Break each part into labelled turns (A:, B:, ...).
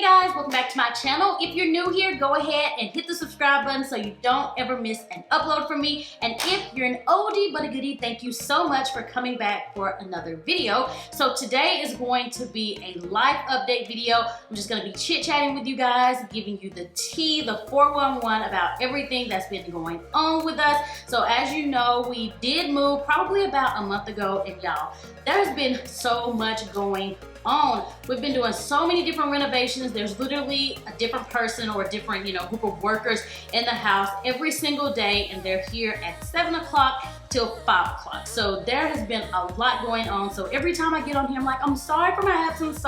A: Hey guys, welcome back to my channel. If you're new here, go ahead and hit the subscribe button so you don't ever miss an upload from me. And if you're an oldie but a goodie, thank you so much for coming back for another video. So today is going to be a life update video. I'm just going to be chit-chatting with you guys, giving you the tea, the 411 about everything that's been going on with us. So as you know, we did move probably about a month ago, and y'all, there's been so much going on. We've been doing so many different renovations. There's literally a different person or a different, group of workers in the house every single day, and they're here at 7 o'clock till 5 o'clock. So there has been a lot going on. So every time I get on here, I'm like, I'm sorry for my absence,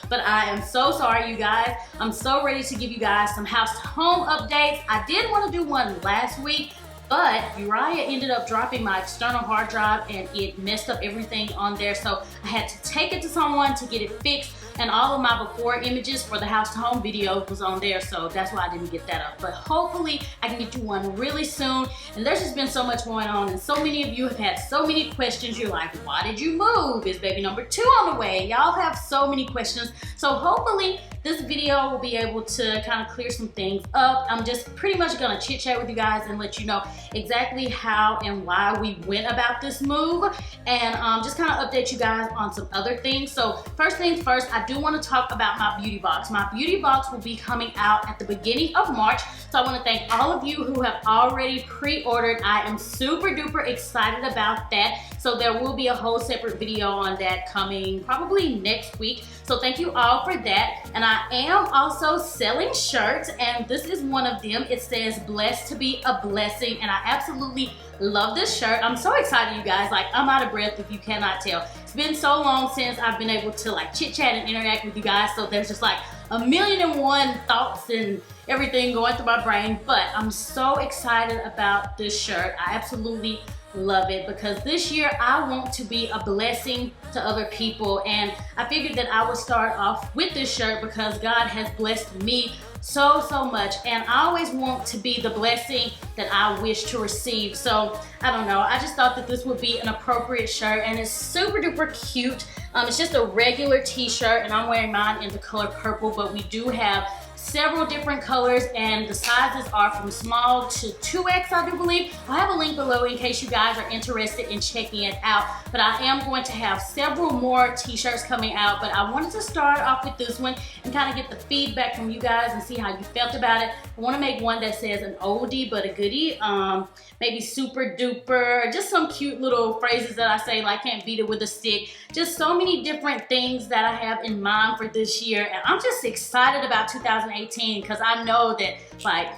A: but I am so sorry, you guys. I'm so ready to give you guys some house to home updates. I did want to do one last week, but Uriah ended up dropping my external hard drive and it messed up everything on there. So I had to take it to someone to get it fixed, and all of my before images for the house to home video was on there. So that's why I didn't get that up. But hopefully I can get you one really soon. And there's just been so much going on, and so many of you have had so many questions. You're like, why did you move? Is baby number 2 on the way? Y'all have so many questions. So hopefully this video will be able to kind of clear some things up. I'm just pretty much gonna chit chat with you guys and let you know exactly how and why we went about this move, and just kind of update you guys on some other things. So first things first, I do want to talk about my beauty box. My beauty box will be coming out at the beginning of March. So I want to thank all of you who have already pre-ordered. I am super duper excited about that. So there will be a whole separate video on that coming probably next week. So thank you all for that. And I am also selling shirts, and this is one of them. It says blessed to be a blessing, and I absolutely love this shirt. I'm so excited, you guys. Like, I'm out of breath if you cannot tell. It's been so long since I've been able to like chit chat and interact with you guys. So there's just like a million and one thoughts and everything going through my brain, but I'm so excited about this shirt. I absolutely love it because this year I want to be a blessing to other people, and I figured that I would start off with this shirt because God has blessed me so much, and I always want to be the blessing that I wish to receive. So I don't know, I just thought that this would be an appropriate shirt, and it's super duper cute. It's just a regular t-shirt, and I'm wearing mine in the color purple, but we do have several different colors, and the sizes are from small to 2X, I do believe. I have a link below in case you guys are interested in checking it out, but I am going to have several more t-shirts coming out, but I wanted to start off with this one and kind of get the feedback from you guys and see how you felt about it. I want to make one that says an oldie but a goodie, maybe super duper, just some cute little phrases that I say like can't beat it with a stick. Just so many different things that I have in mind for this year, and I'm just excited about 2018 because I know that like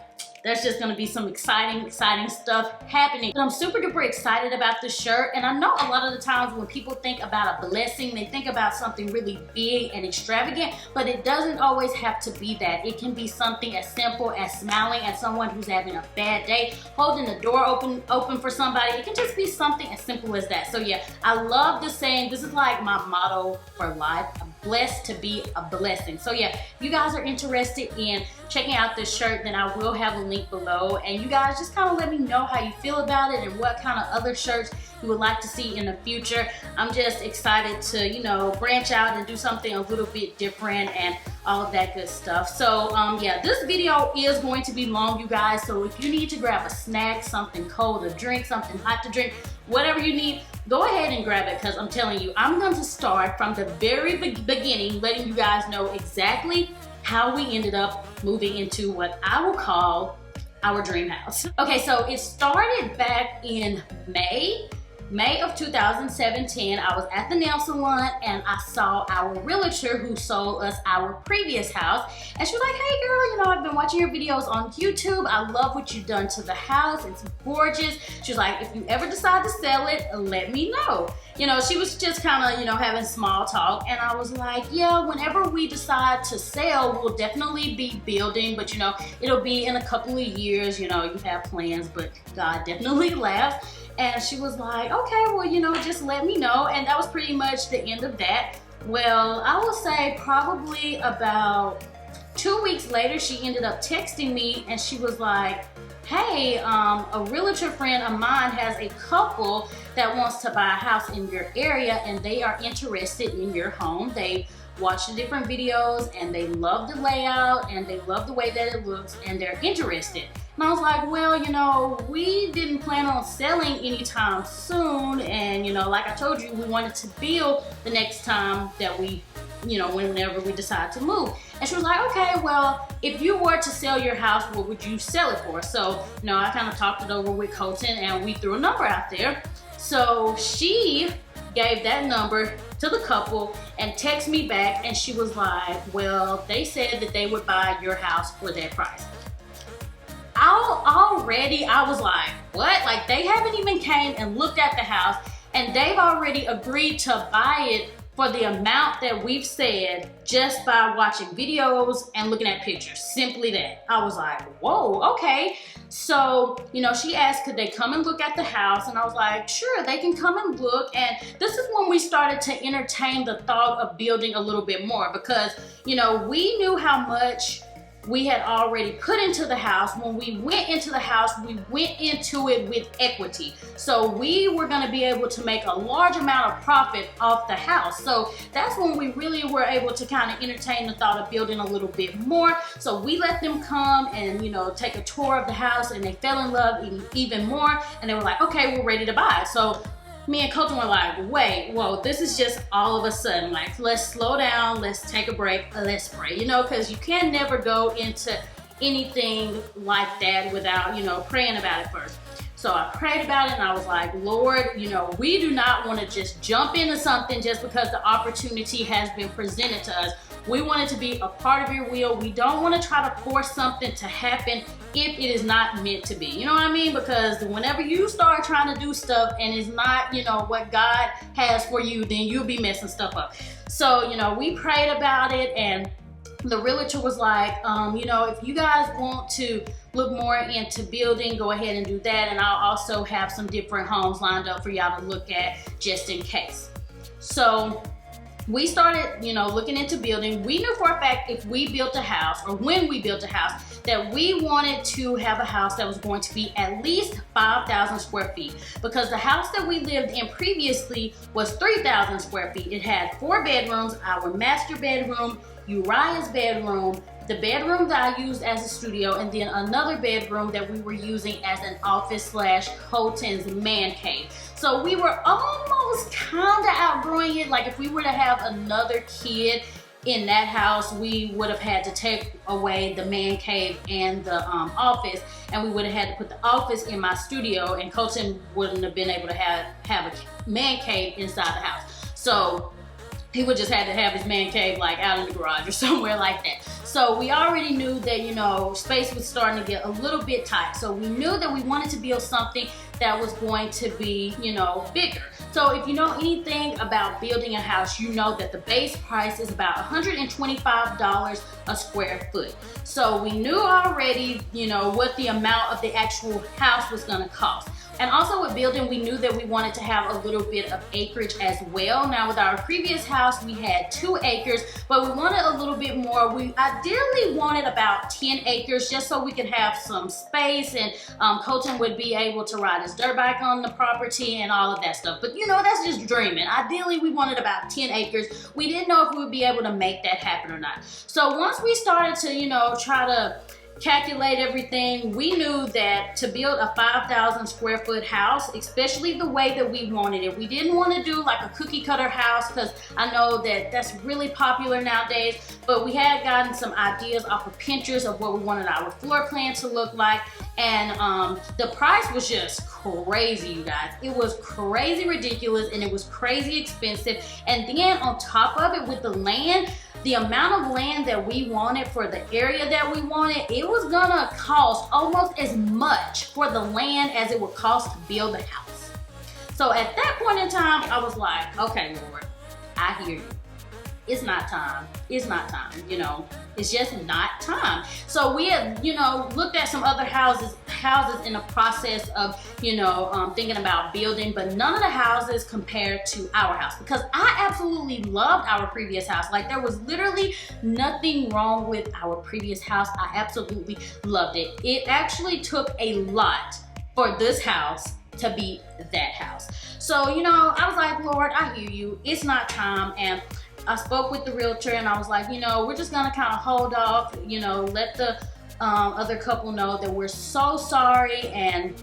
A: there's just gonna be some exciting stuff happening. But I'm super duper excited about this shirt, and I know a lot of the times when people think about a blessing, they think about something really big and extravagant, but it doesn't always have to be that. It can be something as simple as smiling at someone who's having a bad day, holding the door open for somebody. It can just be something as simple as that. So yeah, I love this saying. This is like my motto for life. I'm blessed to be a blessing. So yeah, if you guys are interested in checking out this shirt, then I will have a link below, and you guys just kind of let me know how you feel about it and what kind of other shirts you would like to see in the future. I'm just excited to, branch out and do something a little bit different and all of that good stuff. So yeah, this video is going to be long, you guys. So if you need to grab a snack, something cold to drink, something hot to drink, whatever you need, go ahead and grab it, because I'm telling you, I'm going to start from the very beginning, letting you guys know exactly how we ended up moving into what I will call our dream house. Okay, so it started back in May of 2017. I was at the nail salon and I saw our realtor who sold us our previous house, and she was like, hey girl, I've been watching your videos on YouTube. I love what you've done to the house. It's gorgeous. She was like, if you ever decide to sell it, let me know. She was just kind of, having small talk, and I was like, yeah, whenever we decide to sell, we'll definitely be building, but it'll be in a couple of years. You have plans, but God definitely laughs. And she was like, okay, well, just let me know. And that was pretty much the end of that. Well, I will say probably about 2 weeks later, she ended up texting me, and she was like, hey, a realtor friend of mine has a couple that wants to buy a house in your area, and they are interested in your home. They watched the different videos and they love the layout and they love the way that it looks and they're interested. And I was like, well, you know, we didn't plan on selling anytime soon. And, you know, like I told you, we wanted to build the next time that we, you know, whenever we decide to move. And she was like, okay, well, if you were to sell your house, what would you sell it for? So, you know, I kind of talked it over with Colton and we threw a number out there. So she gave that number to the couple and texted me back and she was like, well, they said that they would buy your house for that price. Already I was like, what? Like, they haven't even came and looked at the house and they've already agreed to buy it for the amount that we've said just by watching videos and looking at pictures. Simply that. I was like, whoa, okay. So, you know, she asked, could they come and look at the house? And I was like, sure, they can come and look. And this is when we started to entertain the thought of building a little bit more because, you know, we knew how much we had already put into the house. When we went into the house, we went into it with equity. So we were gonna be able to make a large amount of profit off the house. So that's when we really were able to kind of entertain the thought of building a little bit more. So we let them come and, you know, take a tour of the house and they fell in love even more. And they were like, okay, we're ready to buy it. So me and Colton were like, wait, whoa, this is just all of a sudden, like, let's slow down, let's take a break, let's pray, you know, because you can never go into anything like that without, you know, praying about it first. So I prayed about it and I was like, Lord, you know, we do not want to just jump into something just because the opportunity has been presented to us. We want it to be a part of your will. We don't want to try to force something to happen if it is not meant to be. You know what I mean? Because whenever you start trying to do stuff and it's not, you know, what God has for you, then you'll be messing stuff up. So, you know, we prayed about it and the realtor was like, you know, if you guys want to look more into building, go ahead and do that. And I'll also have some different homes lined up for y'all to look at just in case. So we started, you know, looking into building. We knew for a fact if we built a house or when we built a house that we wanted to have a house that was going to be at least 5,000 square feet because the house that we lived in previously was 3,000 square feet. It had 4 bedrooms, our master bedroom, Uriah's bedroom, the bedroom that I used as a studio, and then another bedroom that we were using as an office / Colton's man cave. So we were almost kind of outgrowing it. Like if we were to have another kid in that house, we would have had to take away the man cave and the office, and we would have had to put the office in my studio, and Colton wouldn't have been able to have a man cave inside the house. So he would just have to have his man cave like out in the garage or somewhere like that. So we already knew that, you know, space was starting to get a little bit tight. So we knew that we wanted to build something that was going to be, you know, bigger. So if you know anything about building a house, you know that the base price is about $125 a square foot. So we knew already, you know, what the amount of the actual house was gonna cost. And also with building, we knew that we wanted to have a little bit of acreage as well. Now with our previous house, we had 2 acres, but we wanted a little bit more. We ideally wanted about 10 acres just so we could have some space and Colton would be able to ride his dirt bike on the property and all of that stuff. But you know, that's just dreaming. Ideally, we wanted about 10 acres. We didn't know if we would be able to make that happen or not. So once we started to, you know, try to calculate everything, we knew that to build a 5,000 square foot house, especially the way that we wanted it, we didn't want to do like a cookie cutter house because I know that that's really popular nowadays, but we had gotten some ideas off of Pinterest of what we wanted our floor plan to look like, and the price was just crazy, you guys. It was crazy ridiculous and it was crazy expensive, and then on top of it with the land, the amount of land that we wanted for the area that we wanted, it was gonna cost almost as much for the land as it would cost to build the house. So at that point in time, I was like, okay, Lord, I hear you. It's not time. It's not time, you know. It's just not time. So we had, you know, looked at some other houses in the process of, you know, thinking about building, but none of the houses compared to our house because I absolutely loved our previous house. Like there was literally nothing wrong with our previous house. I absolutely loved it. It actually took a lot for this house to beat that house. So, you know, I was like, Lord, I hear you. It's not time. And I spoke with the realtor and I was like, you know, we're just gonna kind of hold off, you know, let the other couple know that we're so sorry, and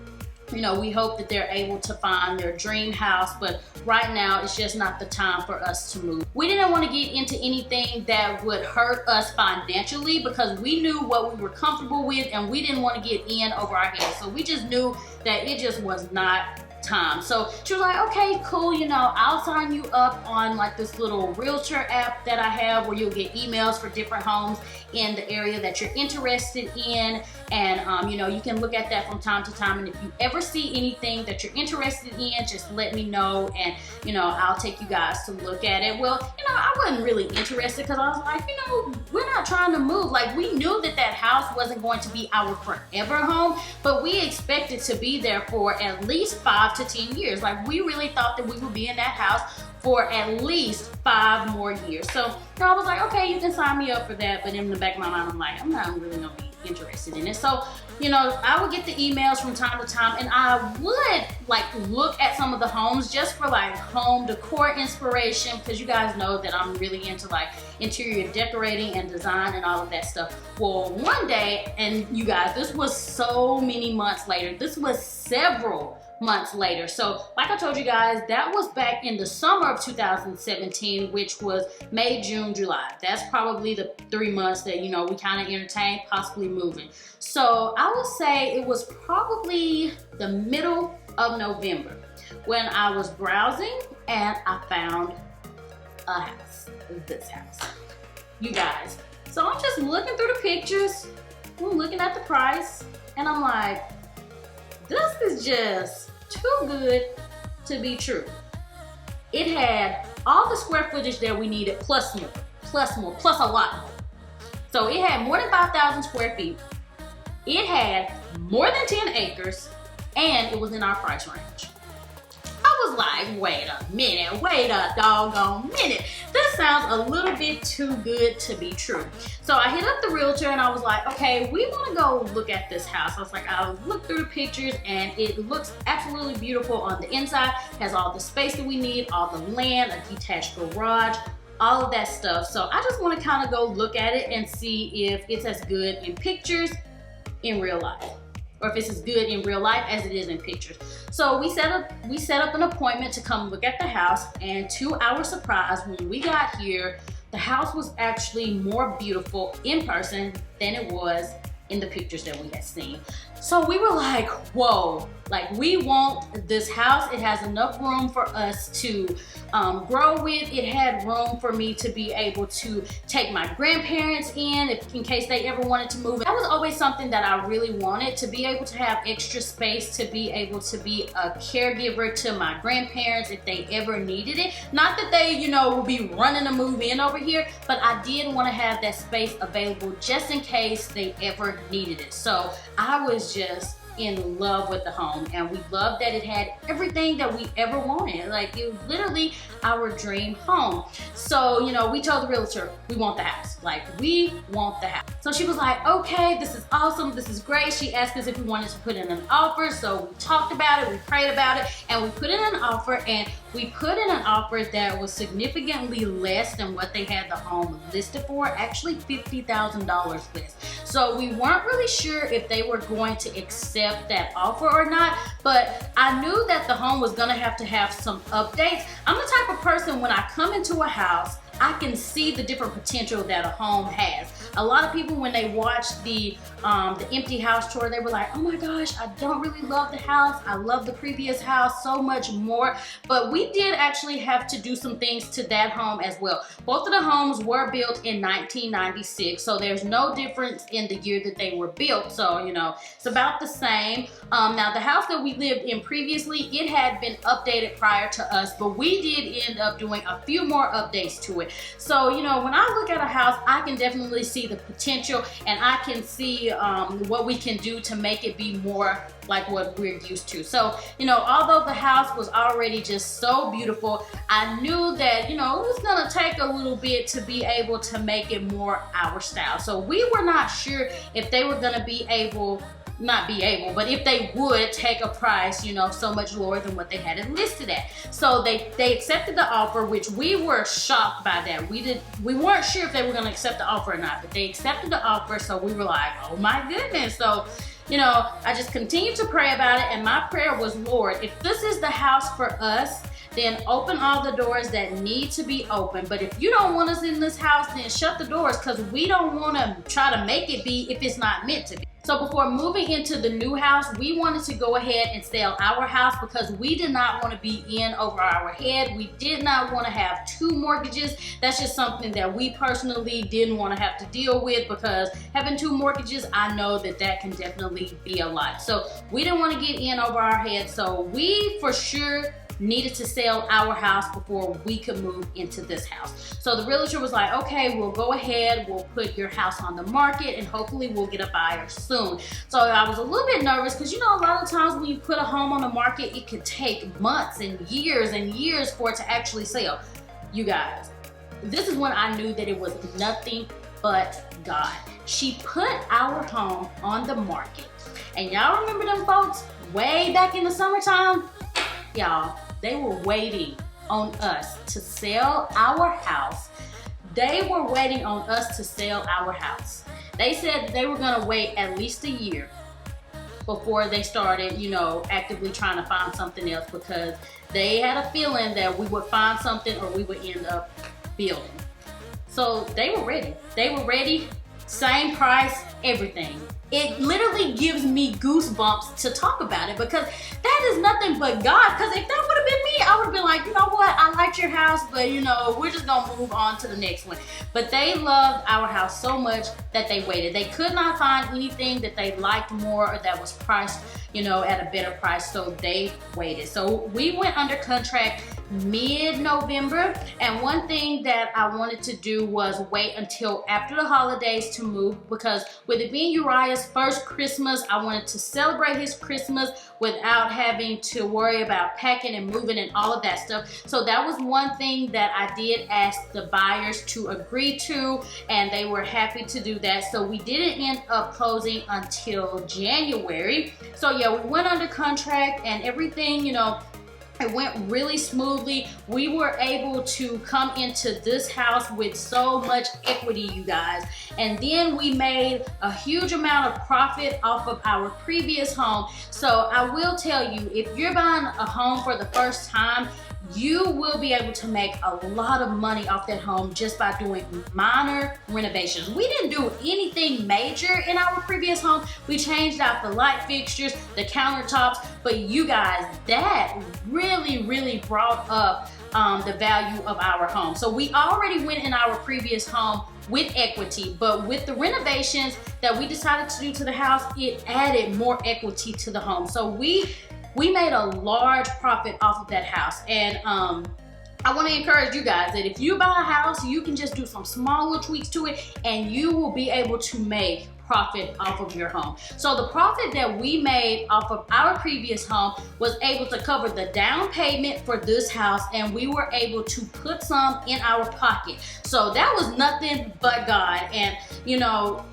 A: you know, we hope that they're able to find their dream house, but right now it's just not the time for us to move. We didn't want to get into anything that would hurt us financially because we knew what we were comfortable with and we didn't want to get in over our heads. So we just knew that it just was not time. So she was like, okay, cool, you know, I'll sign you up on like this little realtor app that I have where you'll get emails for different homes in the area that you're interested in, and you know, you can look at that from time to time, and if you ever see anything that you're interested in, just let me know, and you know, I'll take you guys to look at it. Well, you know, I wasn't really interested because I was like, you know, we're not trying to move. Like, we knew that that house wasn't going to be our forever home, but we expected to be there for at least 5 to 10 years. Like, we really thought that we would be in that house for at least 5 more years. So, you know, I was like, okay, you can sign me up for that. But in the back of my mind, I'm like, I'm not really gonna be interested in it. So, you know, I would get the emails from time to time, and I would like look at some of the homes just for like home decor inspiration, because you guys know that I'm really into like interior decorating and design and all of that stuff. Well, one day, and you guys, this was so many months later, this was several months later. So like I told you guys, that was back in the summer of 2017, which was May, June, July. That's probably the 3 months that, you know, we kind of entertained possibly moving. So I would say it was probably the middle of November when I was browsing and I found a house, this house, you guys. So I'm just looking through the pictures, I'm looking at the price, and I'm like, this is just too good to be true. It had all the square footage that we needed, plus more, plus a lot more. So it had more than 5,000 square feet. It had more than 10 acres, and it was in our price range. I was like, wait a minute, wait a doggone minute. This sounds a little bit too good to be true. So I hit up the realtor and I was like, okay, we want to go look at this house. I was like, I'll look through the pictures and it looks absolutely beautiful on the inside. It has all the space that we need, all the land, a detached garage, all of that stuff. So I just want to kind of go look at it and see if it's as good in pictures in real life, or if it's as good in real life as it is in pictures. So we set up an appointment to come look at the house, and to our surprise, when we got here, the house was actually more beautiful in person than it was in the pictures that we had seen. So we were like, whoa, like, we want this house. It has enough room for us to grow with. It had room for me to be able to take my grandparents in case they ever wanted to move. That was always something that I really wanted, to be able to have extra space, to be able to be a caregiver to my grandparents if they ever needed it. Not that they, you know, will be running to move in over here, but I did want to have that space available just in case they ever needed it. So I was just in love with the home, and we loved that it had everything that we ever wanted. Like, it was literally our dream home. So, you know, we told the realtor, we want the house. Like, we want the house. So she was like, okay, this is awesome, this is great. She asked us if we wanted to put in an offer. So we talked about it, we prayed about it, and we put in an offer, and we put in an offer that was significantly less than what they had the home listed for, actually $50,000 less. So we weren't really sure if they were going to accept that offer or not, but I knew that the home was gonna have to have some updates. I'm the type of person, when I come into a house, I can see the different potential that a home has. A lot of people, when they watch the empty house tour, they were like, oh my gosh, I don't really love the house. I love the previous house so much more. But we did actually have to do some things to that home as well. Both of the homes were built in 1996, so there's no difference in the year that they were built. So, you know, it's about the same. Now, the house that we lived in previously, it had been updated prior to us, but we did end up doing a few more updates to it. So, you know, when I look at a house, I can definitely see the potential, and I can see what we can do to make it be more like what we're used to. So, you know, although the house was already just so beautiful, I knew that, you know, it was gonna take a little bit to be able to make it more our style. So we were not sure if they were gonna be able not be able, but if they would take a price, you know, so much lower than what they had it listed at. So they accepted the offer, which we were shocked by that. We weren't sure if they were gonna accept the offer or not, but they accepted the offer, so we were like, oh my goodness. So, you know, I just continued to pray about it, and my prayer was, Lord, if this is the house for us, then open all the doors that need to be open. But if you don't want us in this house, then shut the doors, because we don't want to try to make it be if it's not meant to be. So before moving into the new house, we wanted to go ahead and sell our house because we did not want to be in over our head. We did not want to have 2 mortgages. That's just something that we personally didn't want to have to deal with, because having 2 mortgages, I know that that can definitely be a lot. So we didn't want to get in over our head. So we for sure needed to sell our house before we could move into this house. So the realtor was like, okay, we'll go ahead, we'll put your house on the market, and hopefully we'll get a buyer soon. So I was a little bit nervous, because you know, a lot of times when you put a home on the market, it could take months and years for it to actually sell. You guys, this is when I knew that it was nothing but God. She put our home on the market, and y'all remember them folks way back in the summertime? Y'all, they were waiting on us to sell our house. They were waiting on us to sell our house. They said they were gonna wait at least a year before they started, you know, actively trying to find something else, because they had a feeling that we would find something or we would end up building. So they were ready. They were ready, same price, everything. It literally gives me goosebumps to talk about it, because that is nothing but God. Because if that would have been me, I would have been like, you know what, I liked your house, but you know, we're just gonna move on to the next one. But they loved our house so much that they waited. They could not find anything that they liked more or that was priced, you know, at a better price, so they waited. So we went under contract mid-November, and one thing that I wanted to do was wait until after the holidays to move, because with it being Uriah's first Christmas, I wanted to celebrate his Christmas without having to worry about packing and moving and all of that stuff. So that was one thing that I did ask the buyers to agree to, and they were happy to do that. So we didn't end up closing until January. So yeah, we went under contract and everything, you know, it went really smoothly. We were able to come into this house with so much equity, you guys. And then we made a huge amount of profit off of our previous home. So I will tell you, if you're buying a home for the first time, you will be able to make a lot of money off that home just by doing minor renovations. We didn't do anything major in our previous home. We changed out the light fixtures, the countertops, but you guys, that really brought up the value of our home. So we already went in our previous home with equity, but with the renovations that we decided to do to the house, it added more equity to the home. So we made a large profit off of that house. And I want to encourage you guys that if you buy a house, you can just do some small little tweaks to it and you will be able to make profit off of your home. So the profit that we made off of our previous home was able to cover the down payment for this house, and we were able to put some in our pocket. So that was nothing but God. And you know,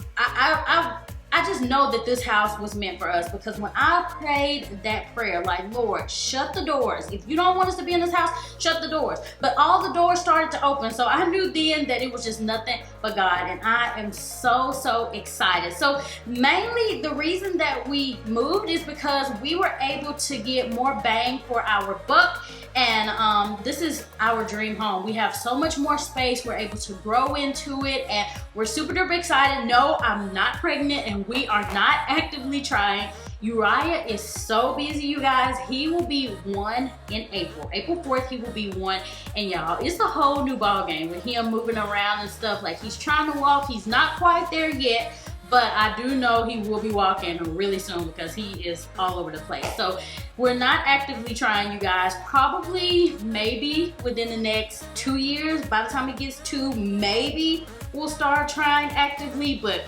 A: I just know that this house was meant for us, because when I prayed that prayer, like, Lord, shut the doors. If you don't want us to be in this house, shut the doors. But all the doors started to open. So I knew then that it was just nothing but God. And I am so excited. So mainly the reason that we moved is because we were able to get more bang for our buck. And this is our dream home. We have so much more space. We're able to grow into it, and we're super duper excited. No, I'm not pregnant, and we are not actively trying. Uriah is so busy, you guys. He will be 1 in April. April 4th, he will be 1. And y'all, it's a whole new ball game with him moving around and stuff. Like, he's trying to walk. He's not quite there yet, but I do know he will be walking really soon, because he is all over the place. So we're not actively trying, you guys. Probably, maybe within the next 2 years, by the time it gets 2, maybe we'll start trying actively, but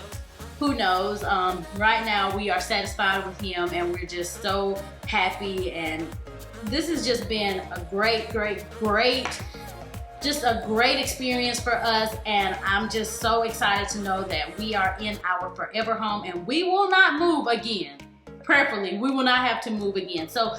A: who knows. Right now we are satisfied with him, and we're just so happy, and this has just been a great just a great experience for us. And I'm just so excited to know that we are in our forever home, and we will not move again. prayerfully, we will not have to move again. So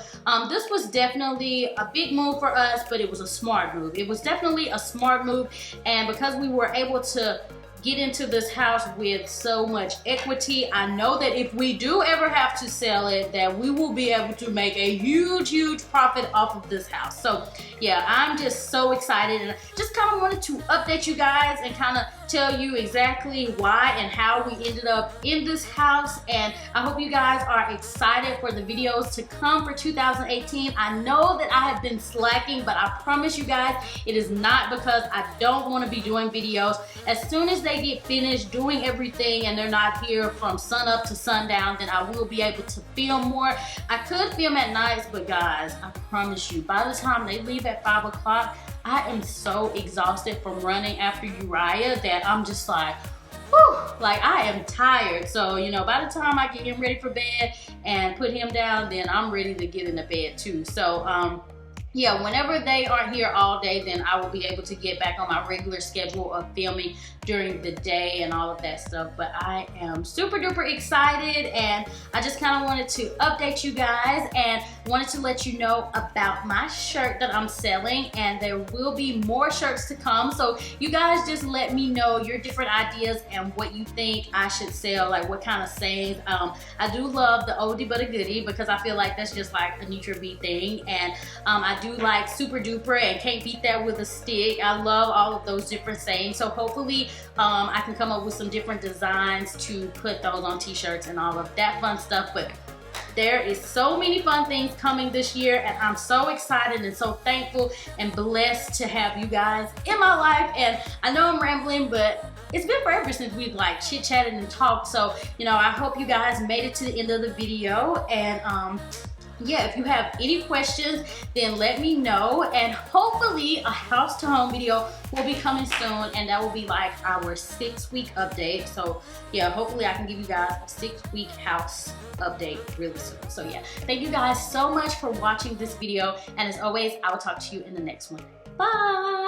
A: this was definitely a big move for us, but it was a smart move. It was definitely a smart move, and because we were able to get into this house with so much equity, I know that if we do ever have to sell it, that we will be able to make a huge profit off of this house. So yeah, I'm just so excited, and just kind of wanted to update you guys and kind of tell you exactly why and how we ended up in this house. And I hope you guys are excited for the videos to come for 2018. I know that I have been slacking, but I promise you guys, it is not because I don't want to be doing videos. As soon as they get finished doing everything and they're not here from sun up to sundown, then I will be able to film more. I could film at nights, but guys, I promise you, by the time they leave at 5 o'clock, I am so exhausted from running after Uriah that I'm just like, whew, like I am tired. So, you know, by the time I get him ready for bed and put him down, then I'm ready to get into bed too. So, yeah, whenever they are here all day, then I will be able to get back on my regular schedule of filming during the day and all of that stuff. But I am super duper excited, and I just kind of wanted to update you guys and wanted to let you know about my shirt that I'm selling, and there will be more shirts to come. So you guys just let me know your different ideas and what you think I should sell, like what kind of sayings. I do love the oldie but a goodie, because I feel like that's just like a NitraaB thing, and I do like super duper and can't beat that with a stick. I love all of those different sayings. So hopefully I can come up with some different designs to put those on t-shirts and all of that fun stuff. But there is so many fun things coming this year, and I'm so excited and so thankful and blessed to have you guys in my life. And I know I'm rambling, but it's been forever since we've like chit-chatted and talked. So, you know, I hope you guys made it to the end of the video. And yeah, if you have any questions, then let me know, and hopefully a house to home video will be coming soon, and that will be like our 6-week update. So yeah, hopefully I can give you guys a 6-week house update really soon. So yeah, thank you guys so much for watching this video, and as always, I will talk to you in the next one. Bye.